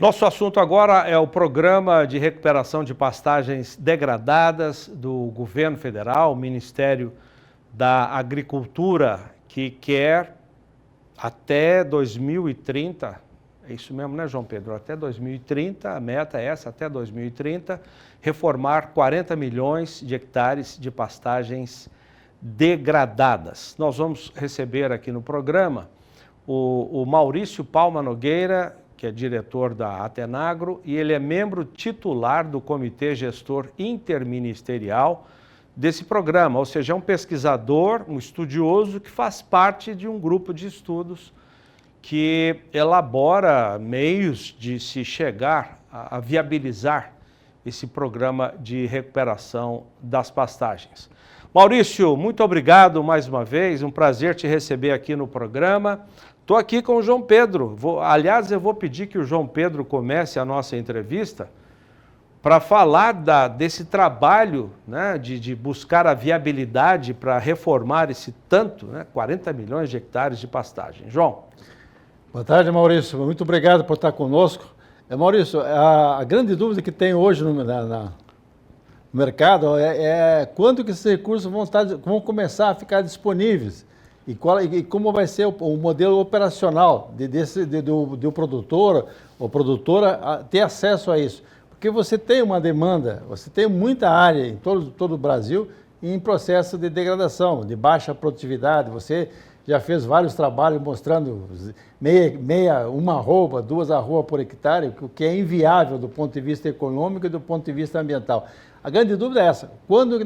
Nosso assunto agora é o Programa de Recuperação de Pastagens Degradadas do Governo Federal, o Ministério da Agricultura, que quer até 2030, é isso mesmo, né, João Pedro? Até 2030, a meta é essa, até 2030, reformar 40 milhões de hectares de pastagens degradadas. Nós vamos receber aqui no programa o Maurício Palma Nogueira, que é diretor da Atenagro, e ele é membro titular do Comitê Gestor Interministerial desse programa, ou seja, é um pesquisador, um estudioso que faz parte de um grupo de estudos que elabora meios de se chegar a viabilizar esse programa de recuperação das pastagens. Maurício, muito obrigado mais uma vez, um prazer te receber aqui no programa. Estou aqui com o João Pedro. Aliás, eu vou pedir que o João Pedro comece a nossa entrevista para falar desse trabalho, né, de buscar a viabilidade para reformar esse tanto, né, 40 milhões de hectares de pastagem. João. Boa tarde, Maurício. Muito obrigado por estar conosco. Maurício, a grande dúvida que tem hoje no mercado é quando que esses recursos vão começar a ficar disponíveis e como vai ser o modelo operacional do produtor ou produtora ter acesso a isso. Porque você tem uma demanda, você tem muita área em todo o Brasil em processo de degradação, de baixa produtividade. Você já fez vários trabalhos mostrando uma arroba, 2 arrobas por hectare, o que é inviável do ponto de vista econômico e do ponto de vista ambiental. A grande dúvida é essa: quando,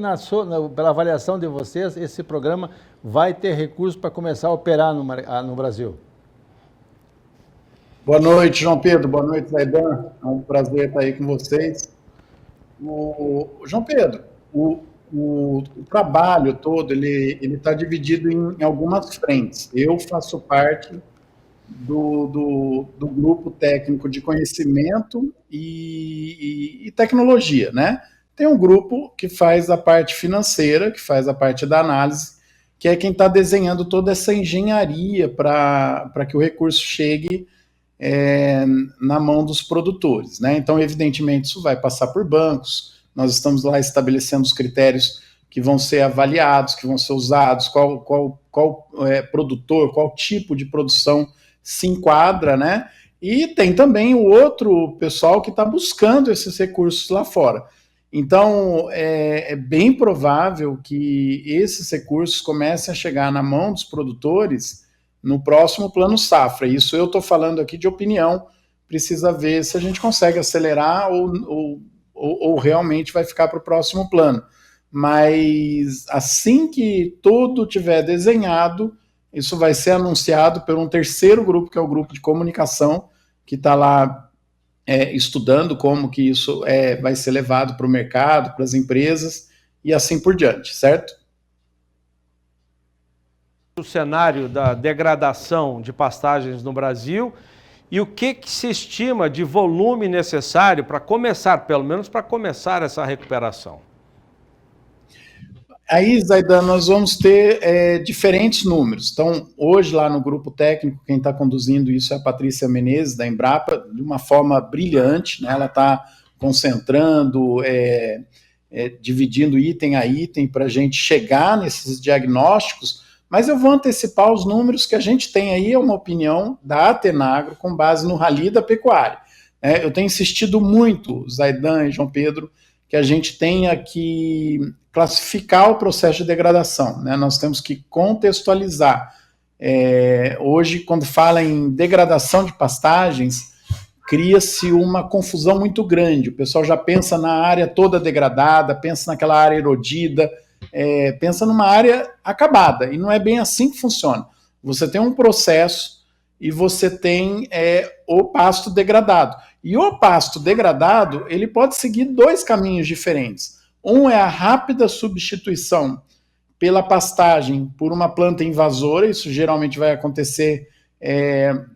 pela avaliação de vocês, esse programa vai ter recursos para começar a operar no Brasil? Boa noite, João Pedro. Boa noite, Zaidan. É um prazer estar aí com vocês. João Pedro, o trabalho todo ele está dividido em algumas frentes. Eu faço parte do grupo técnico de conhecimento e tecnologia, né? Tem um grupo que faz a parte financeira, que faz a parte da análise, que é quem está desenhando toda essa engenharia para que o recurso chegue na mão dos produtores, né? Então, evidentemente, isso vai passar por bancos. Nós estamos lá estabelecendo os critérios que vão ser avaliados, que vão ser usados, qual produtor, qual tipo de produção se enquadra, né? E tem também o outro pessoal que está buscando esses recursos lá fora. Então, é bem provável que esses recursos comecem a chegar na mão dos produtores no próximo Plano Safra. Isso eu estou falando aqui de opinião, precisa ver se a gente consegue acelerar ou realmente vai ficar para o próximo plano. Mas assim que tudo tiver desenhado, isso vai ser anunciado por um terceiro grupo, que é o grupo de comunicação, que está lá estudando como que isso vai ser levado para o mercado, para as empresas e assim por diante, certo? O cenário da degradação de pastagens no Brasil e o que se estima de volume necessário para começar, pelo menos para começar essa recuperação? Aí, Zaidan, nós vamos ter diferentes números. Então, hoje lá no grupo técnico, quem está conduzindo isso é a Patrícia Menezes, da Embrapa, de uma forma brilhante, né? Ela está concentrando, dividindo item a item para a gente chegar nesses diagnósticos, mas eu vou antecipar os números que a gente tem aí, é uma opinião da Atenagro, com base no Rally da Pecuária. Eu tenho insistido muito, Zaidan e João Pedro, que a gente tenha que classificar o processo de degradação, né? Nós temos que contextualizar. Hoje, quando fala em degradação de pastagens, cria-se uma confusão muito grande. O pessoal já pensa na área toda degradada, pensa naquela área erodida, pensa numa área acabada, e não é bem assim que funciona. Você tem um processo e você tem o pasto degradado. E o pasto degradado, ele pode seguir 2 caminhos diferentes. Um é a rápida substituição pela pastagem por uma planta invasora, isso geralmente vai acontecer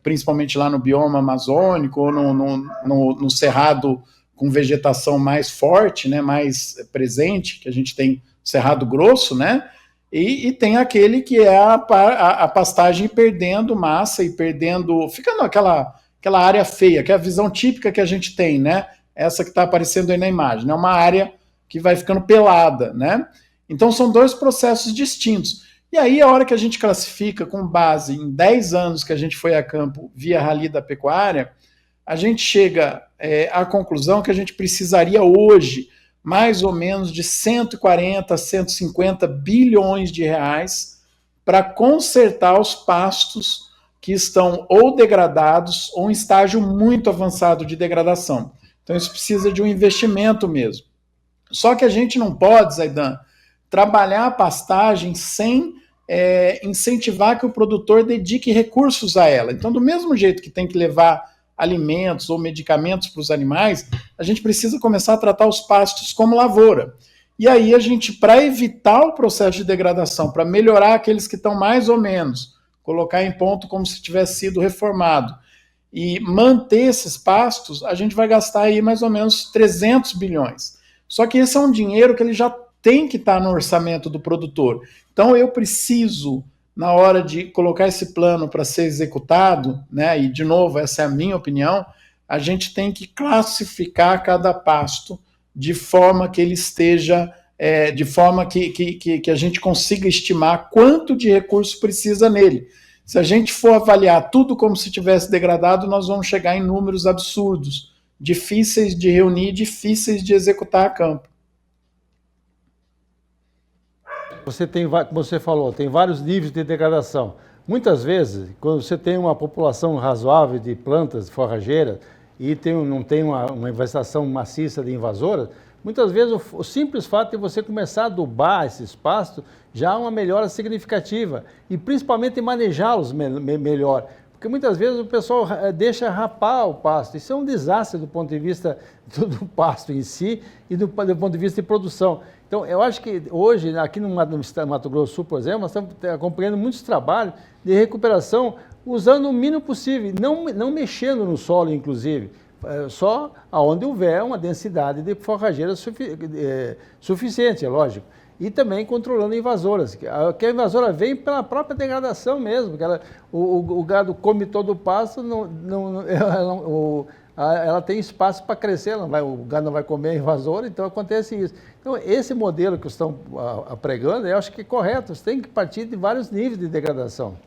principalmente lá no bioma amazônico ou no cerrado com vegetação mais forte, né, mais presente, que a gente tem Cerrado Grosso, né? E tem aquele que é a pastagem perdendo massa e ficando aquela aquela área feia, que é a visão típica que a gente tem, né? Essa que está aparecendo aí na imagem, é uma área que vai ficando pelada, né? Então são dois processos distintos. E aí a hora que a gente classifica com base em 10 anos que a gente foi a campo via Rally da Pecuária, a gente chega à conclusão que a gente precisaria hoje mais ou menos de 140 a 150 bilhões de reais para consertar os pastos que estão ou degradados ou em estágio muito avançado de degradação. Então isso precisa de um investimento mesmo. Só que a gente não pode, Zaidan, trabalhar a pastagem sem incentivar que o produtor dedique recursos a ela. Então, do mesmo jeito que tem que levar alimentos ou medicamentos para os animais, a gente precisa começar a tratar os pastos como lavoura. E aí a gente, para evitar o processo de degradação, para melhorar aqueles que estão mais ou menos, colocar em ponto como se tivesse sido reformado, e manter esses pastos, a gente vai gastar aí mais ou menos 300 bilhões. Só que esse é um dinheiro que ele já tem que estar no orçamento do produtor. Então eu preciso, na hora de colocar esse plano para ser executado, né, e de novo, essa é a minha opinião, a gente tem que classificar cada pasto de forma que ele esteja, de forma que a gente consiga estimar quanto de recurso precisa nele. Se a gente for avaliar tudo como se tivesse degradado, nós vamos chegar em números absurdos, difíceis de reunir, difíceis de executar a campo. Você tem, como você falou, tem vários níveis de degradação. Muitas vezes, quando você tem uma população razoável de plantas forrageiras e não tem uma infestação maciça de invasoras, muitas vezes o simples fato de você começar a adubar esses pastos já é uma melhora significativa e principalmente manejá-los melhor. Porque muitas vezes o pessoal deixa rapar o pasto. Isso é um desastre do ponto de vista do pasto em si e do ponto de vista de produção. Então, eu acho que hoje, aqui no Mato Grosso do Sul, por exemplo, nós estamos acompanhando muitos trabalhos de recuperação usando o mínimo possível, não mexendo no solo, inclusive, só aonde houver uma densidade de forrageira suficiente, é lógico. E também controlando invasoras, que a invasora vem pela própria degradação mesmo, que o gado come todo o pasto, ela tem espaço para crescer, o gado não vai comer a invasora, então acontece isso. Então, esse modelo que estão pregando, eu acho que é correto, você tem que partir de vários níveis de degradação.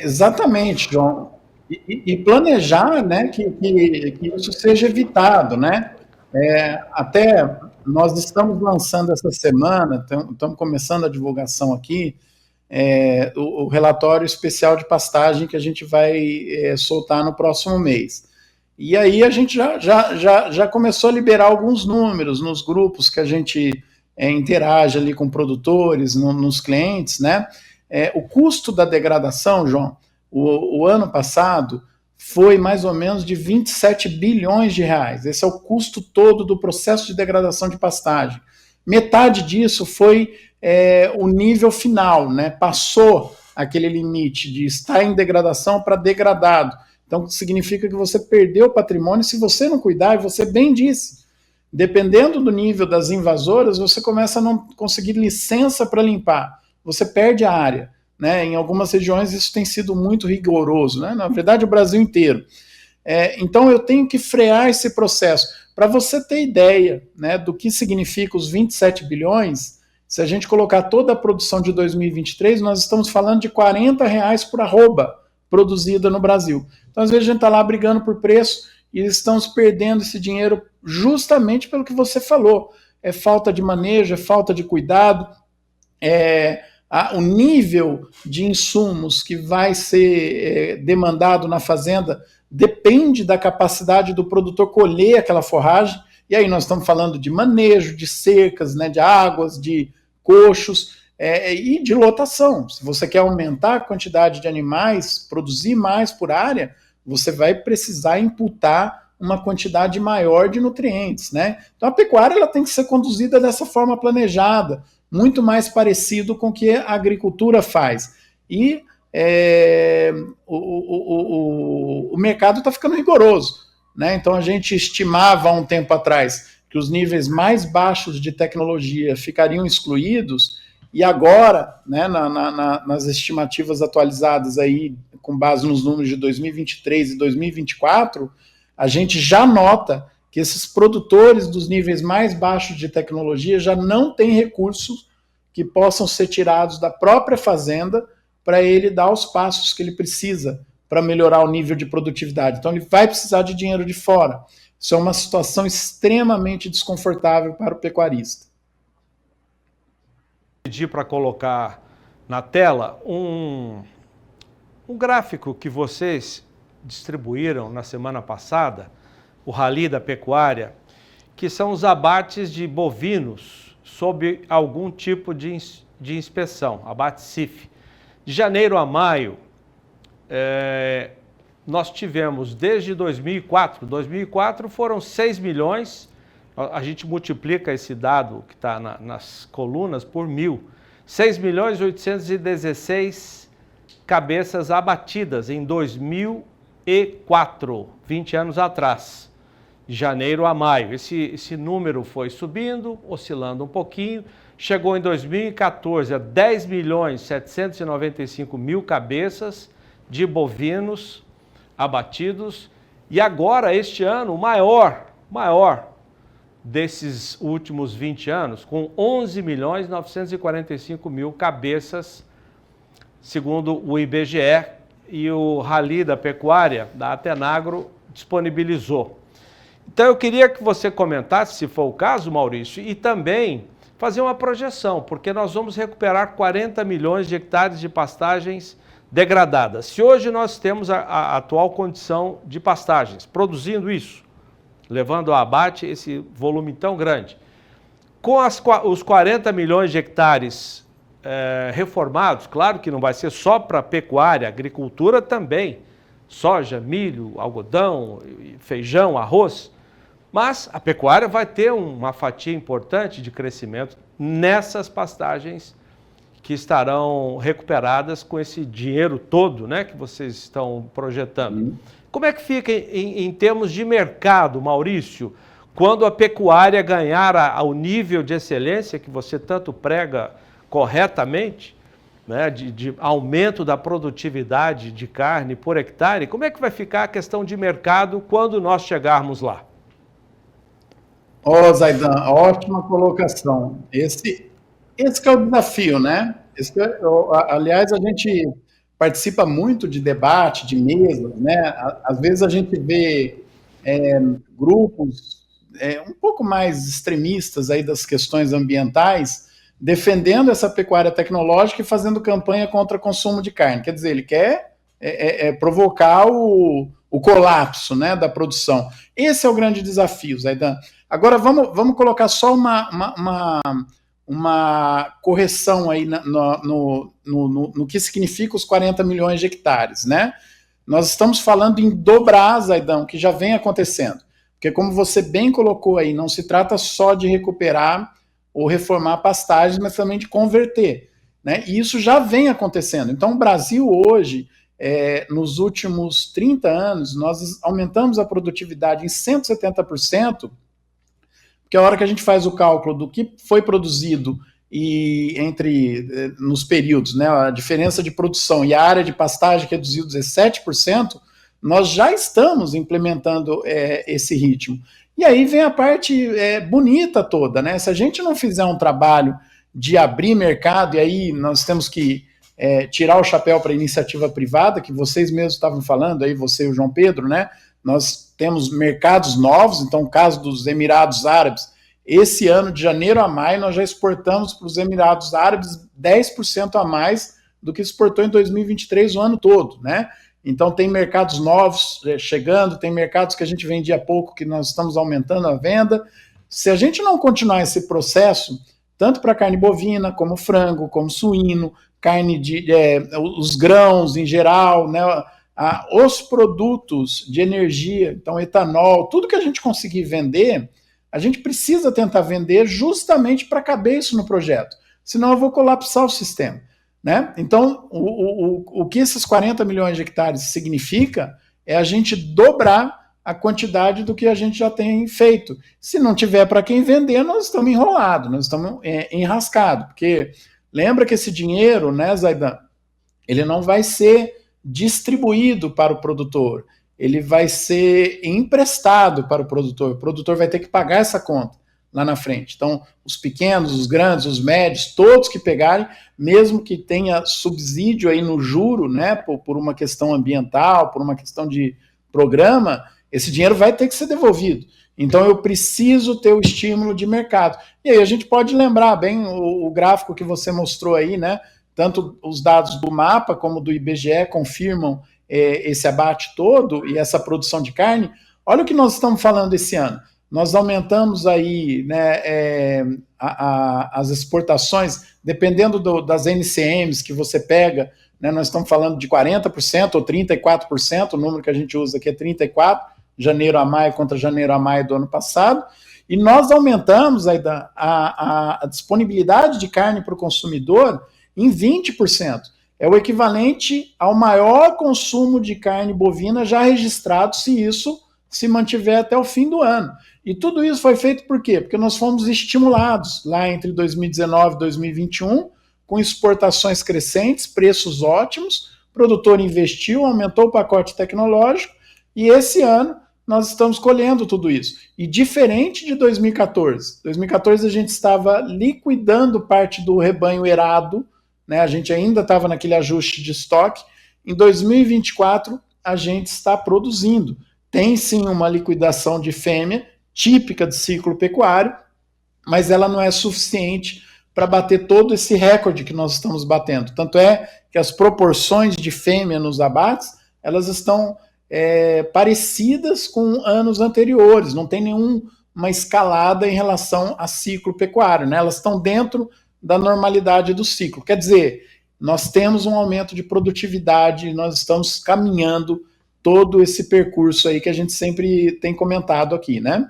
Exatamente, João. E planejar, né, que isso seja evitado, né? Até nós estamos lançando essa semana, estamos começando a divulgação aqui, o relatório especial de pastagem que a gente vai soltar no próximo mês. E aí a gente já começou a liberar alguns números nos grupos que a gente interage ali com produtores, nos clientes, né? O custo da degradação, João, o ano passado foi mais ou menos de 27 bilhões de reais. Esse é o custo todo do processo de degradação de pastagem. Metade disso foi o nível final, né? Passou aquele limite de estar em degradação para degradado. Então, significa que você perdeu o patrimônio se você não cuidar, e você bem disse. Dependendo do nível das invasoras, você começa a não conseguir licença para limpar. Você perde a área. Né? Em algumas regiões isso tem sido muito rigoroso, né? Na verdade o Brasil inteiro. Então eu tenho que frear esse processo. Para você ter ideia, né, do que significa os 27 bilhões, se a gente colocar toda a produção de 2023, nós estamos falando de R$40 por arroba produzida no Brasil. Então às vezes a gente está lá brigando por preço e estamos perdendo esse dinheiro justamente pelo que você falou. É falta de manejo, é falta de cuidado, o nível de insumos que vai ser demandado na fazenda depende da capacidade do produtor colher aquela forragem, e aí nós estamos falando de manejo, de cercas, né, de águas, de coxos e de lotação. Se você quer aumentar a quantidade de animais, produzir mais por área, você vai precisar imputar uma quantidade maior de nutrientes, né? Então a pecuária ela tem que ser conduzida dessa forma planejada, muito mais parecido com o que a agricultura faz. E o mercado está ficando rigoroso, né? Então a gente estimava há um tempo atrás que os níveis mais baixos de tecnologia ficariam excluídos, e agora, né, nas estimativas atualizadas aí, com base nos números de 2023 e 2024, a gente já nota que esses produtores dos níveis mais baixos de tecnologia já não têm recursos que possam ser tirados da própria fazenda para ele dar os passos que ele precisa para melhorar o nível de produtividade. Então, ele vai precisar de dinheiro de fora. Isso é uma situação extremamente desconfortável para o pecuarista. Pedi para colocar na tela um gráfico que vocês distribuíram na semana passada, o Rally da Pecuária, que são os abates de bovinos sob algum tipo de inspeção, abate CIF. De janeiro a maio, nós tivemos desde 2004 foram 6 milhões, a gente multiplica esse dado que está nas colunas por 1.000, 6.816 cabeças abatidas em 2004, 20 anos atrás, de janeiro a maio. Esse número foi subindo, oscilando um pouquinho, chegou em 2014 a 10.795.000 cabeças de bovinos abatidos, e agora, este ano, o maior desses últimos 20 anos, com 11.945.000 cabeças, segundo o IBGE, e o Rally da Pecuária, da Atenagro, disponibilizou. Então eu queria que você comentasse, se for o caso, Maurício, e também fazer uma projeção, porque nós vamos recuperar 40 milhões de hectares de pastagens degradadas. Se hoje nós temos a atual condição de pastagens, produzindo isso, levando ao abate esse volume tão grande, com os 40 milhões de hectares reformados, claro que não vai ser só para pecuária, agricultura também, soja, milho, algodão, feijão, arroz, mas a pecuária vai ter uma fatia importante de crescimento nessas pastagens que estarão recuperadas com esse dinheiro todo, né, que vocês estão projetando. Como é que fica em termos de mercado, Maurício, quando a pecuária ganhar ao nível de excelência que você tanto prega corretamente, né, de aumento da produtividade de carne por hectare? Como é que vai ficar a questão de mercado quando nós chegarmos lá? Zaidan, ótima colocação. Esse que é o desafio, né? Aliás, a gente participa muito de debate, de mesas, né? Às vezes a gente vê grupos um pouco mais extremistas aí das questões ambientais defendendo essa pecuária tecnológica e fazendo campanha contra o consumo de carne. Quer dizer, ele quer provocar o colapso, né, da produção. Esse é o grande desafio, Zaidan. Agora, vamos colocar só uma correção aí no que significa os 40 milhões de hectares, né? Nós estamos falando em dobrar, Zaidan, o que já vem acontecendo. Porque, como você bem colocou aí, não se trata só de recuperar ou reformar pastagens, mas também de converter, né? E isso já vem acontecendo. Então, o Brasil hoje, nos últimos 30 anos, nós aumentamos a produtividade em 170%, porque a hora que a gente faz o cálculo do que foi produzido nos períodos, né, a diferença de produção e a área de pastagem reduziu 17%, nós já estamos implementando esse ritmo. E aí vem a parte bonita toda, né? Se a gente não fizer um trabalho de abrir mercado, e aí nós temos que tirar o chapéu para a iniciativa privada, que vocês mesmos estavam falando, aí você e o João Pedro, né? Nós temos mercados novos, então o caso dos Emirados Árabes, esse ano, de janeiro a maio, nós já exportamos para os Emirados Árabes 10% a mais do que exportou em 2023 o ano todo, né? Então tem mercados novos chegando, tem mercados que a gente vendia pouco, que nós estamos aumentando a venda. Se a gente não continuar esse processo, tanto para carne bovina, como frango, como suíno, carne os grãos em geral, né? Os produtos de energia, então etanol, tudo que a gente conseguir vender, a gente precisa tentar vender justamente para caber isso no projeto, senão eu vou colapsar o sistema, né? Então, o que esses 40 milhões de hectares significa é a gente dobrar a quantidade do que a gente já tem feito. Se não tiver para quem vender, nós estamos enrolados, nós estamos enrascados, porque lembra que esse dinheiro, né, Zaidan, ele não vai ser distribuído para o produtor, ele vai ser emprestado para o produtor vai ter que pagar essa conta lá na frente. Então, os pequenos, os grandes, os médios, todos que pegarem, mesmo que tenha subsídio aí no juro, né, por uma questão ambiental, por uma questão de programa, esse dinheiro vai ter que ser devolvido. Então, eu preciso ter o estímulo de mercado. E aí a gente pode lembrar bem o gráfico que você mostrou aí, né? Tanto os dados do MAPA como do IBGE confirmam esse abate todo e essa produção de carne. Olha o que nós estamos falando esse ano. Nós aumentamos aí, né, as exportações, dependendo das NCMs que você pega, né, nós estamos falando de 40% ou 34%, o número que a gente usa aqui é 34%, janeiro a maio contra janeiro a maio do ano passado, e nós aumentamos a disponibilidade de carne para o consumidor em 20%. É o equivalente ao maior consumo de carne bovina já registrado, se isso se mantiver até o fim do ano. E tudo isso foi feito por quê? Porque nós fomos estimulados lá entre 2019 e 2021, com exportações crescentes, preços ótimos, o produtor investiu, aumentou o pacote tecnológico, e esse ano nós estamos colhendo tudo isso. E diferente de 2014, 2014 a gente estava liquidando parte do rebanho erado, né? A gente ainda estava naquele ajuste de estoque. Em 2024 a gente está produzindo. Tem sim uma liquidação de fêmea, típica de ciclo pecuário, mas ela não é suficiente para bater todo esse recorde que nós estamos batendo. Tanto é que as proporções de fêmea nos abates, elas estão parecidas com anos anteriores, não tem nenhuma escalada em relação a ciclo pecuário, né? Elas estão dentro da normalidade do ciclo. Quer dizer, nós temos um aumento de produtividade, nós estamos caminhando todo esse percurso aí que a gente sempre tem comentado aqui, né?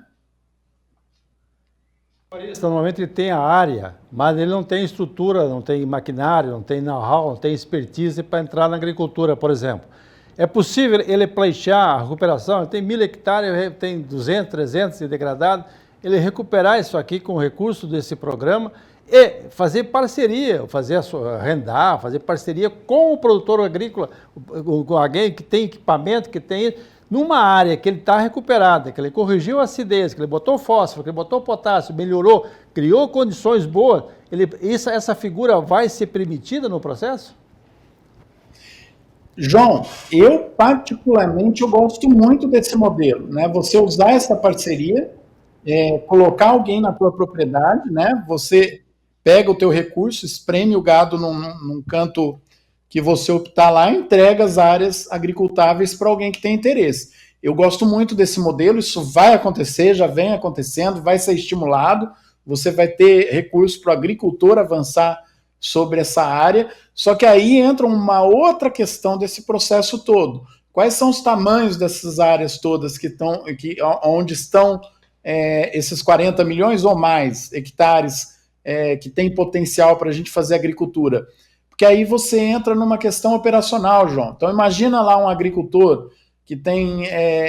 Normalmente ele tem a área, mas ele não tem estrutura, não tem maquinário, não tem know-how, não tem expertise para entrar na agricultura, por exemplo. É possível ele pleitear a recuperação, ele tem 1.000 hectares, tem 200, 300 de degradado, ele recuperar isso aqui com o recurso desse programa e fazer parceria, arrendar, fazer parceria com o produtor agrícola, com alguém que tem equipamento, que tem numa área que ele está recuperada, que ele corrigiu a acidez, que ele botou fósforo, que ele botou potássio, melhorou, criou condições boas, essa figura vai ser permitida no processo? João, eu particularmente eu gosto muito desse modelo, né? Você usar essa parceria, colocar alguém na tua propriedade, né? Você pega o teu recurso, espreme o gado num canto que você optar lá e entrega as áreas agricultáveis para alguém que tem interesse. Eu gosto muito desse modelo, isso vai acontecer, já vem acontecendo, vai ser estimulado, você vai ter recurso para o agricultor avançar sobre essa área, só que aí entra uma outra questão desse processo todo. Quais são os tamanhos dessas áreas todas onde estão esses 40 milhões ou mais hectares que tem potencial para a gente fazer agricultura? Porque aí você entra numa questão operacional, João. Então imagina lá um agricultor que tem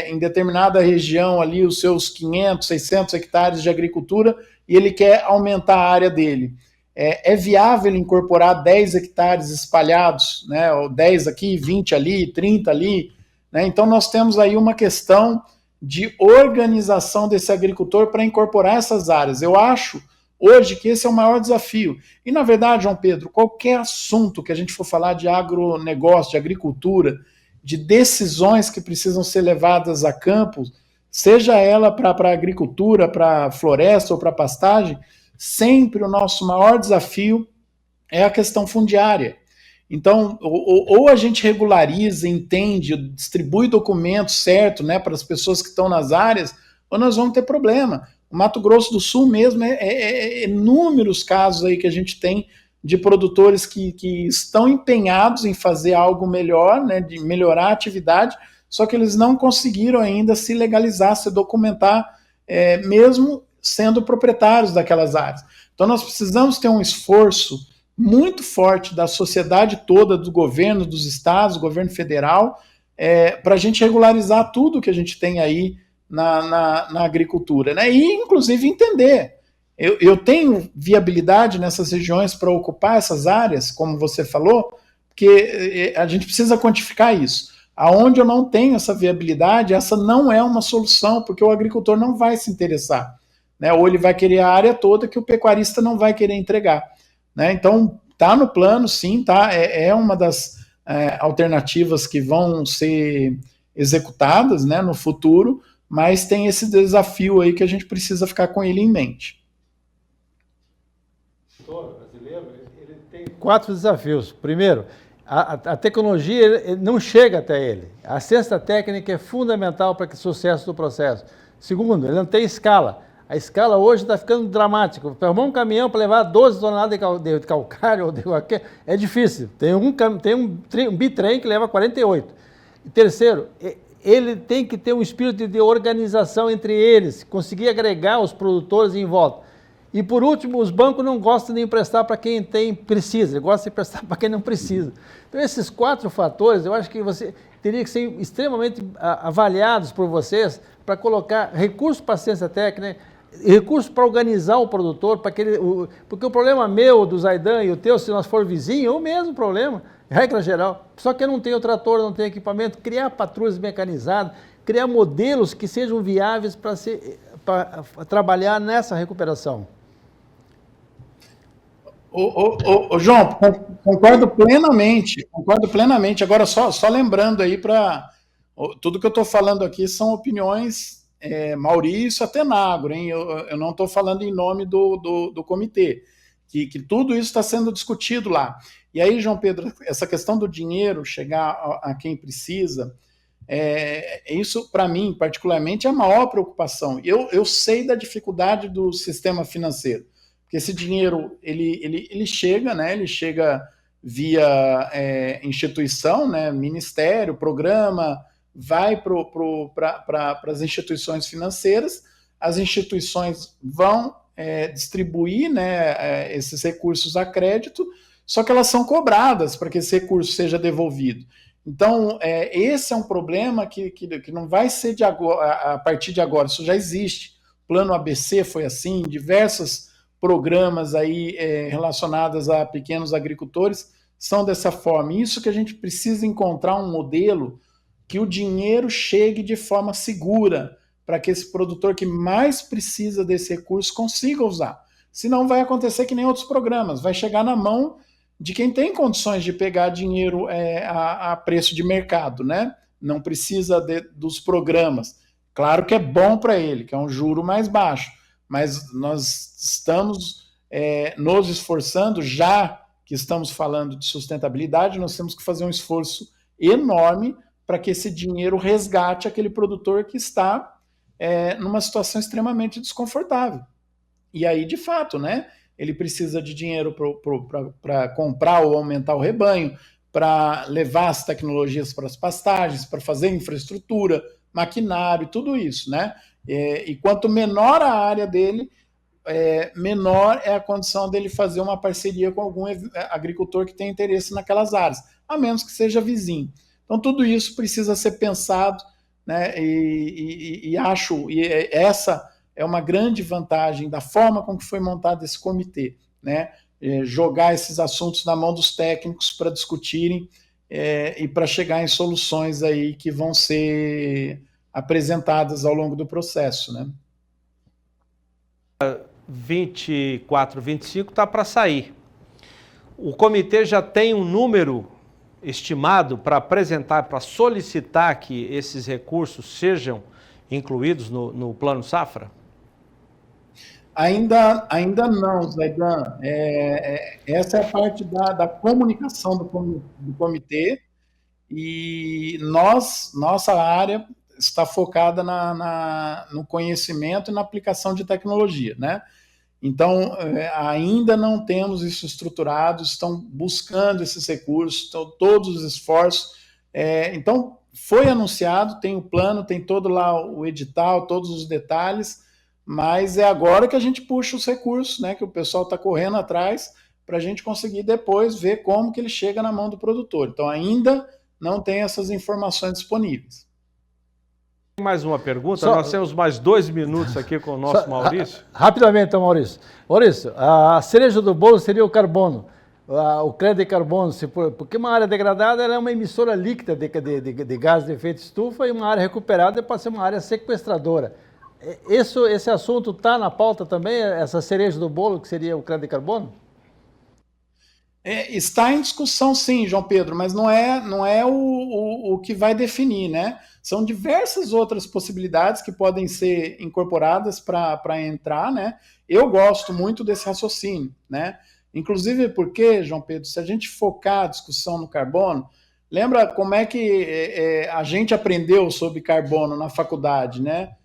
em determinada região ali os seus 500, 600 hectares de agricultura e ele quer aumentar a área dele. É viável incorporar 10 hectares espalhados, né? Ou 10 aqui, 20 ali, 30 ali, né? Então nós temos aí uma questão de organização desse agricultor para incorporar essas áreas. Eu acho hoje que esse é o maior desafio. E na verdade, João Pedro, qualquer assunto que a gente for falar de agronegócio, de agricultura, de decisões que precisam ser levadas a campo, seja ela para a agricultura, para floresta ou para pastagem, sempre o nosso maior desafio é a questão fundiária. Então, ou a gente regulariza, entende, distribui documentos certo, né, para as pessoas que estão nas áreas, ou nós vamos ter problema. O Mato Grosso do Sul mesmo inúmeros casos aí que a gente tem de produtores que estão empenhados em fazer algo melhor, né, de melhorar a atividade, só que eles não conseguiram ainda se legalizar, se documentar, mesmo sendo proprietários daquelas áreas. Então nós precisamos ter um esforço muito forte da sociedade toda, do governo, dos estados, do governo federal, para a gente regularizar tudo que a gente tem aí na agricultura, né? E inclusive entender eu tenho viabilidade nessas regiões para ocupar essas áreas, como você falou, porque a gente precisa quantificar isso. Aonde eu não tenho essa viabilidade, essa não é uma solução, porque o agricultor não vai se interessar, né? Ou ele vai querer a área toda que o pecuarista não vai querer entregar, né? Então, está no plano, sim, tá? É uma das alternativas que vão ser executadas, né, no futuro, mas tem esse desafio aí que a gente precisa ficar com ele em mente. Brasileiro, ele tem 4 desafios. Primeiro, a tecnologia não chega até ele. A assistência técnica é fundamental para o sucesso do processo. Segundo, ele não tem escala. A escala hoje está ficando dramática. Para arrumar um caminhão para levar 12 toneladas de calcário ou de qualquer, é difícil. Tem um bitrem que leva 48. E terceiro, ele tem que ter um espírito de organização entre eles, conseguir agregar os produtores em volta. E por último, os bancos não gostam de emprestar para quem precisa, gostam de emprestar para quem não precisa. Então esses 4 fatores, eu acho que você teria que ser extremamente avaliados por vocês para colocar recursos para assistência técnica, recursos para organizar o produtor, porque o problema meu, do Zaidan e o teu, se nós for vizinho, é o mesmo problema, regra geral. Só que eu não tenho trator, não tenho equipamento, criar patrulhas mecanizadas, criar modelos que sejam viáveis para trabalhar nessa recuperação. João, concordo plenamente. Agora, só lembrando aí, tudo que eu estou falando aqui são opiniões Maurício Atenagro, hein? Eu não estou falando em nome do comitê, que tudo isso está sendo discutido lá. E aí, João Pedro, essa questão do dinheiro chegar a quem precisa, isso, para mim, particularmente, é a maior preocupação. Eu sei da dificuldade do sistema financeiro, porque esse dinheiro, ele chega, né? Ele chega via instituição, né? Ministério, programa, vai para as instituições financeiras, as instituições vão distribuir, né, esses recursos a crédito, só que elas são cobradas para que esse recurso seja devolvido. Então, esse é um problema que não vai ser de agora, a partir de agora, isso já existe. O Plano ABC foi assim, diversos programas aí relacionados a pequenos agricultores são dessa forma. Isso que a gente precisa encontrar um modelo que o dinheiro chegue de forma segura, para que esse produtor que mais precisa desse recurso consiga usar. Senão vai acontecer que nem outros programas, vai chegar na mão de quem tem condições de pegar dinheiro a preço de mercado, né? Não precisa dos programas. Claro que é bom para ele, que é um juro mais baixo, mas nós estamos nos esforçando, já que estamos falando de sustentabilidade, nós temos que fazer um esforço enorme para que esse dinheiro resgate aquele produtor que está numa situação extremamente desconfortável. E aí, de fato, né, ele precisa de dinheiro para comprar ou aumentar o rebanho, para levar as tecnologias para as pastagens, para fazer infraestrutura, maquinário, tudo isso, né? E quanto menor a área dele, menor é a condição dele fazer uma parceria com algum agricultor que tem interesse naquelas áreas, a menos que seja vizinho. Então, tudo isso precisa ser pensado, né? E essa é uma grande vantagem da forma com que foi montado esse comitê, né? Jogar esses assuntos na mão dos técnicos para discutirem e para chegar em soluções aí que vão ser apresentadas ao longo do processo, né? 24, 25 está para sair. O comitê já tem um número estimado para apresentar, para solicitar que esses recursos sejam incluídos no Plano Safra? Ainda não, Zaidan. Essa é a parte da comunicação do comitê, e nossa área está focada no conhecimento e na aplicação de tecnologia, né? Então, ainda não temos isso estruturado, estão buscando esses recursos, todos os esforços. Então, foi anunciado, tem o plano, tem todo lá o edital, todos os detalhes, mas é agora que a gente puxa os recursos, né, que o pessoal está correndo atrás, para a gente conseguir depois ver como que ele chega na mão do produtor. Então, ainda não tem essas informações disponíveis. Mais uma pergunta, nós temos mais 2 minutos aqui com o nosso Maurício. Rapidamente, então, Maurício. Maurício, a cereja do bolo seria o carbono, o crédito de carbono, porque uma área degradada ela é uma emissora líquida de gases de efeito estufa e uma área recuperada pode ser uma área sequestradora. Esse assunto está na pauta também, essa cereja do bolo, que seria o crédito de carbono? Está em discussão, sim, João Pedro, mas não é o que vai definir, né? São diversas outras possibilidades que podem ser incorporadas para entrar, né? Eu gosto muito desse raciocínio, né? Inclusive porque, João Pedro, se a gente focar a discussão no carbono, lembra como é que a gente aprendeu sobre carbono na faculdade, né?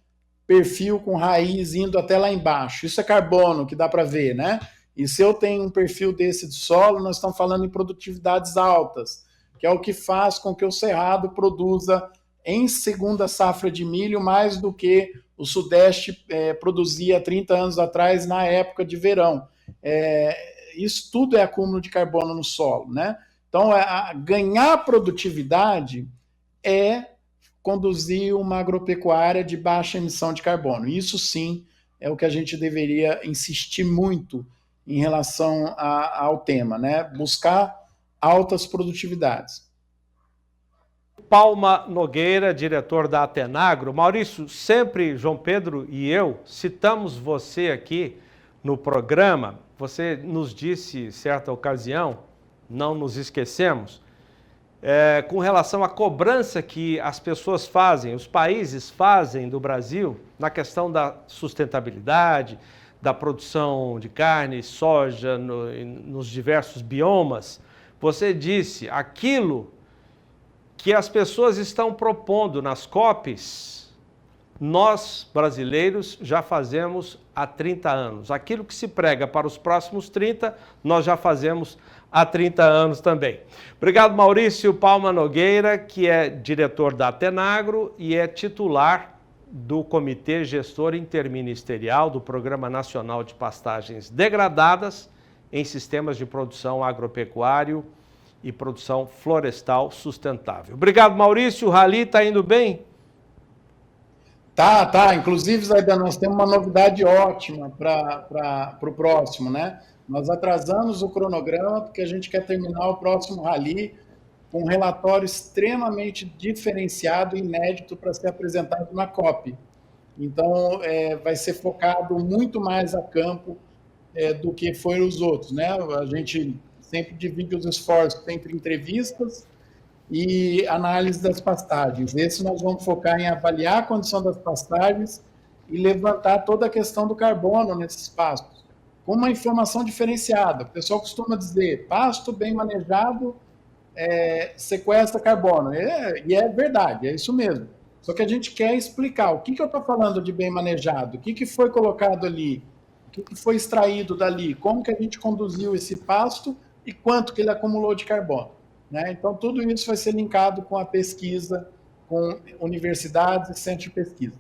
Perfil com raiz indo até lá embaixo. Isso é carbono, que dá para ver, né? E se eu tenho um perfil desse de solo, nós estamos falando em produtividades altas, que é o que faz com que o Cerrado produza em segunda safra de milho mais do que o Sudeste produzia 30 anos atrás na época de verão. Isso tudo é acúmulo de carbono no solo, né? Então, ganhar produtividade é conduzir uma agropecuária de baixa emissão de carbono. Isso sim é o que a gente deveria insistir muito em relação ao tema, né? Buscar altas produtividades. Palma Nogueira, diretor da Atenagro. Maurício, sempre João Pedro e eu citamos você aqui no programa. Você nos disse, certa ocasião, não nos esquecemos, com relação à cobrança que as pessoas fazem, os países fazem do Brasil na questão da sustentabilidade, da produção de carne, soja, nos diversos biomas. Você disse, aquilo que as pessoas estão propondo nas COPs, nós, brasileiros, já fazemos há 30 anos. Aquilo que se prega para os próximos 30, nós já fazemos há 30 anos também. Obrigado, Maurício Palma Nogueira, que é diretor da Atenagro e é titular do Comitê Gestor Interministerial do Programa Nacional de Pastagens Degradadas em Sistemas de Produção Agropecuário e Produção Florestal Sustentável. Obrigado, Maurício. O Rally está indo bem? Tá. Inclusive, Zaidan, nós temos uma novidade ótima para o próximo, né? Nós atrasamos o cronograma porque a gente quer terminar o próximo Rally com um relatório extremamente diferenciado e inédito para ser apresentado na COP. Então, vai ser focado muito mais a campo do que foram os outros, né? A gente sempre divide os esforços entre entrevistas e análise das pastagens. Esse nós vamos focar em avaliar a condição das pastagens e levantar toda a questão do carbono nesses pastos, com uma informação diferenciada. O pessoal costuma dizer, pasto bem manejado sequestra carbono. E é verdade, é isso mesmo. Só que a gente quer explicar o que eu estou falando de bem manejado, o que foi colocado ali, o que foi extraído dali, como que a gente conduziu esse pasto e quanto que ele acumulou de carbono, né? Então, tudo isso vai ser linkado com a pesquisa, com universidades e centros de pesquisa.